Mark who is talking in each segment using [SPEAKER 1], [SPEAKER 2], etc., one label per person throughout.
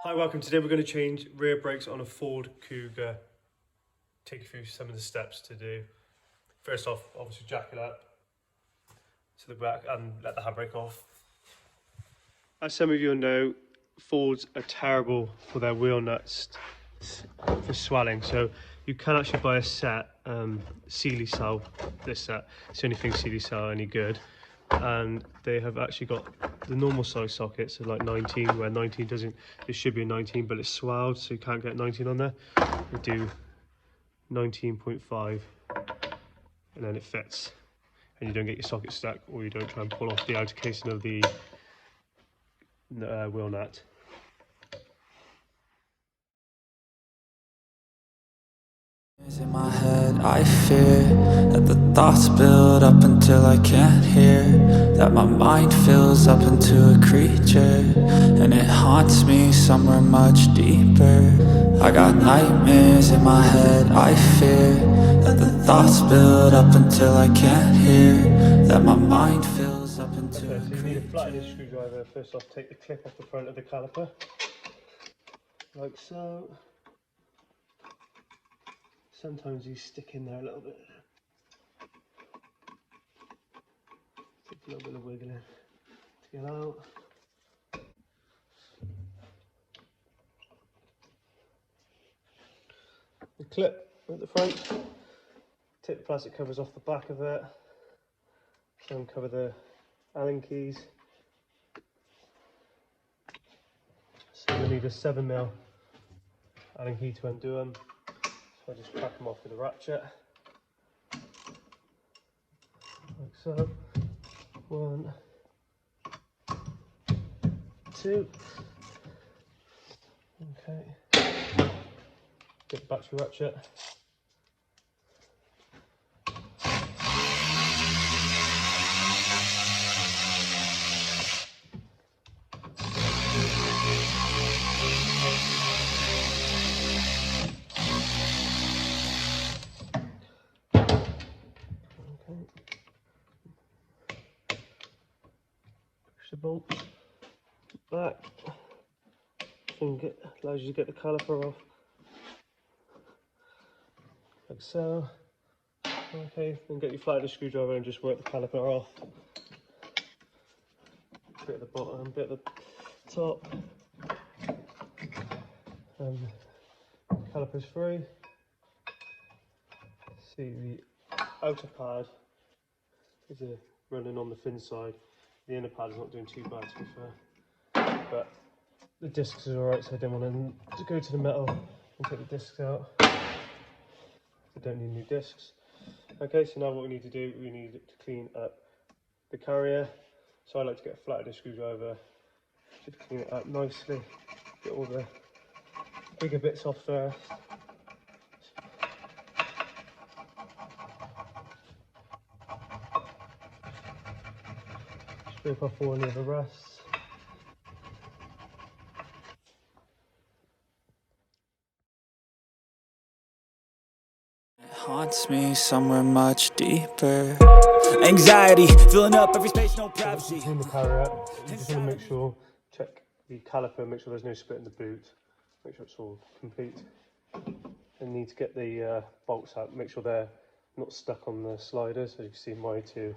[SPEAKER 1] Hi, welcome. Today we're going to change rear brakes on a Ford Kuga. Take you through some of the steps to do. First off, obviously jack it up to the back and let the handbrake off. As some of you know, Fords are terrible for their wheel nuts for swelling. So you can actually buy a set, Sealy Cell, this set. It's the only thing Sealy Cell are any good. And they have actually got the normal size sockets, so like 19, where 19 doesn't, it should be a 19, but it's swelled, so you can't get 19 on there. We do 19.5, and then it fits, and you don't get your socket stuck, or you don't try and pull off the outer casing of the wheel nut.
[SPEAKER 2] In my head I fear that the thoughts build up until I can't hear, that my mind fills up into a creature, and it haunts me somewhere much deeper. I got nightmares in my head, I fear that the thoughts build up until I can't hear, that my mind fills up into a creature.
[SPEAKER 1] So you need a flathead screwdriver. First off, take the clip off the front of the caliper, like so. Sometimes you stick in there a little bit. Take a little bit of wiggling to get out. The clip at the front. Take the plastic covers off the back of it. Uncover the Allen keys. So we need a 7mm Allen key to undo them. So I just crack them off with a ratchet, like so. 1, 2. Okay. Get the battery ratchet. Push the bolt back. Allows you to get the caliper off, like so. Okay, then get your flathead screwdriver and just work the caliper off. Bit at the bottom, bit at the top. Caliper's free. See, the outer pad is running on the thin side. The inner pad is not doing too bad, to be fair. But the discs are alright, so I don't want to go to the metal and take the discs out. I don't need new discs. Okay, so now what we need to do, we need to clean up the carrier. So I like to get a flathead screwdriver to clean it up nicely. Get all the bigger bits off first. Scrape off all of the rests.
[SPEAKER 2] It haunts me somewhere much deeper. Anxiety filling up every space, no privacy.
[SPEAKER 1] Clean the carrier up. You just want to make sure, check the caliper, make sure there's no split in the boot. Make sure it's all complete. And need to get the bolts out. Make sure they're not stuck on the sliders. As you can see, my two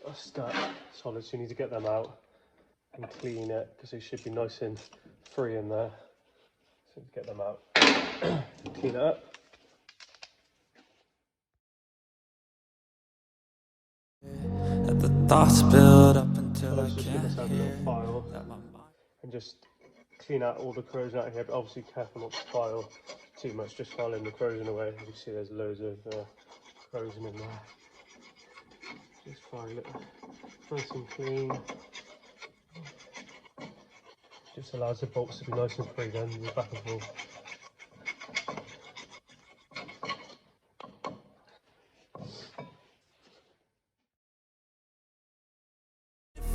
[SPEAKER 1] are stuck solid, so you need to get them out and clean it, because they should be nice and free in there. So get them out, clean it up.
[SPEAKER 2] That the thoughts build up until I
[SPEAKER 1] Just give
[SPEAKER 2] can't
[SPEAKER 1] myself a
[SPEAKER 2] hear,
[SPEAKER 1] little file
[SPEAKER 2] that my mind.
[SPEAKER 1] and just clean out all the corrosion out of here, but obviously careful not to file too much, just filing the corrosion away. As you see, there's loads of corrosion in there. Just file it nice and clean. Just allows the bolts to be nice and free then, the back and forth.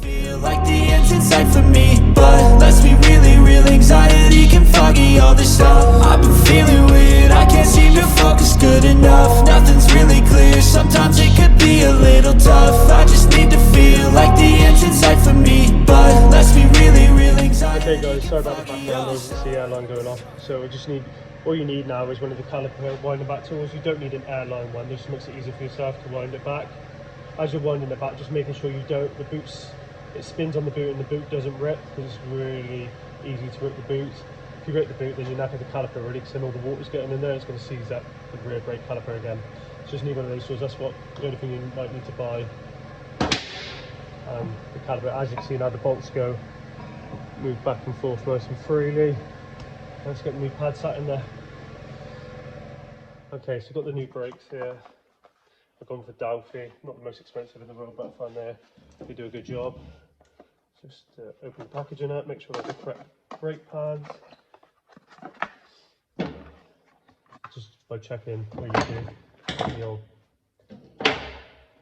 [SPEAKER 2] Feel like the end's in sight for me, but let's be really real, anxiety can foggy all this stuff. I've been feeling weird, I can't seem to focus good enough. Nothing's really clear, sometimes it could be a little tough. I just need to feel like the end's in sight for me, but let's be really real, anxiety
[SPEAKER 1] Okay guys, sorry about the background noise, it's the airline going off. So we just need, all you need now is one of the caliper winding back tools. You don't need an airline one, this just makes it easier for yourself to wind it back. As you're winding it back, just making sure you don't, the boots, it spins on the boot and the boot doesn't rip, because it's really easy to rip the boot. If you rip the boot, then you knacker the caliper already, because then all the water's getting in there, it's going to seize up the rear brake caliper again. So just need one of those tools, that's what the only thing you might need to buy. The caliper, as you can see now, the bolts go, move back and forth nice and freely. Let's get the new pad sat in there. Okay, so I've got the new brakes here. I've gone for Delphi, not the most expensive in the world, but I find they do a good job. Just open the packaging up, make sure they're the correct brake pads. Just by checking what you do, the old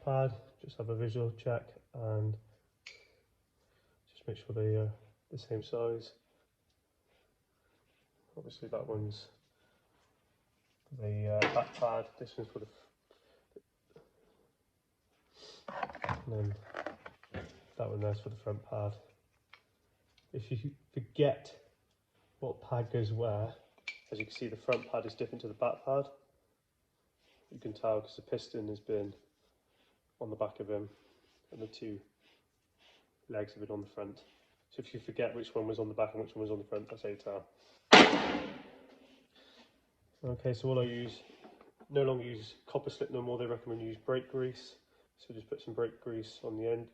[SPEAKER 1] pad, just have a visual check and just make sure they are the same size. Obviously that one's the back pad, this one's for the and then that one there's for the front pad. If you forget what pad goes where, as you can see the front pad is different to the back pad. You can tell because the piston has been on the back of him and the two legs have been on the front. So if you forget which one was on the back and which one was on the front, that's how you tell. Okay, so all I use, no longer use copper slip no more, they recommend you use brake grease. So just put some brake grease on the end,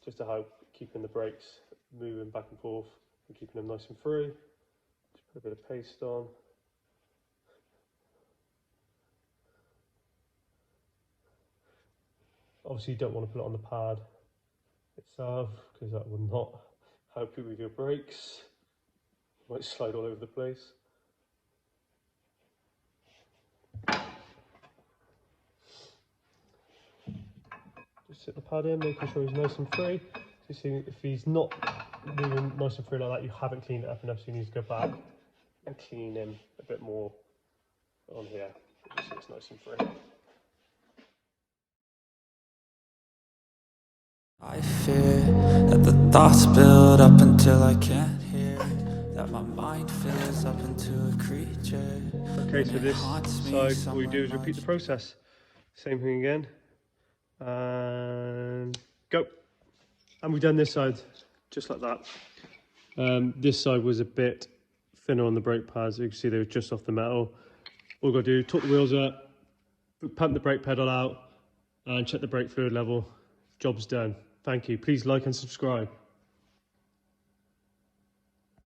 [SPEAKER 1] just to help keeping the brakes moving back and forth and keeping them nice and free. Just put a bit of paste on. Obviously you don't want to put it on the pad itself because that will not help you with your brakes. It might slide all over the place. Just sit the pad in, making sure he's nice and free. So you see if he's not moving nice and free like that, you haven't cleaned it up enough, so you need to go back and clean him a bit more on here. Just so it's nice and free.
[SPEAKER 2] I fear that the thoughts build up until I can't hear, that my mind fills up into a creature.
[SPEAKER 1] Okay, so this side, all you do is repeat the process. Same thing again. And go. And we've done this side, just like that. This side was a bit thinner on the brake pads. You can see they were just off the metal. All we've got to do, torque the wheels up, pump the brake pedal out, and check the brake fluid level. Job's done. Thank you. Please like and subscribe.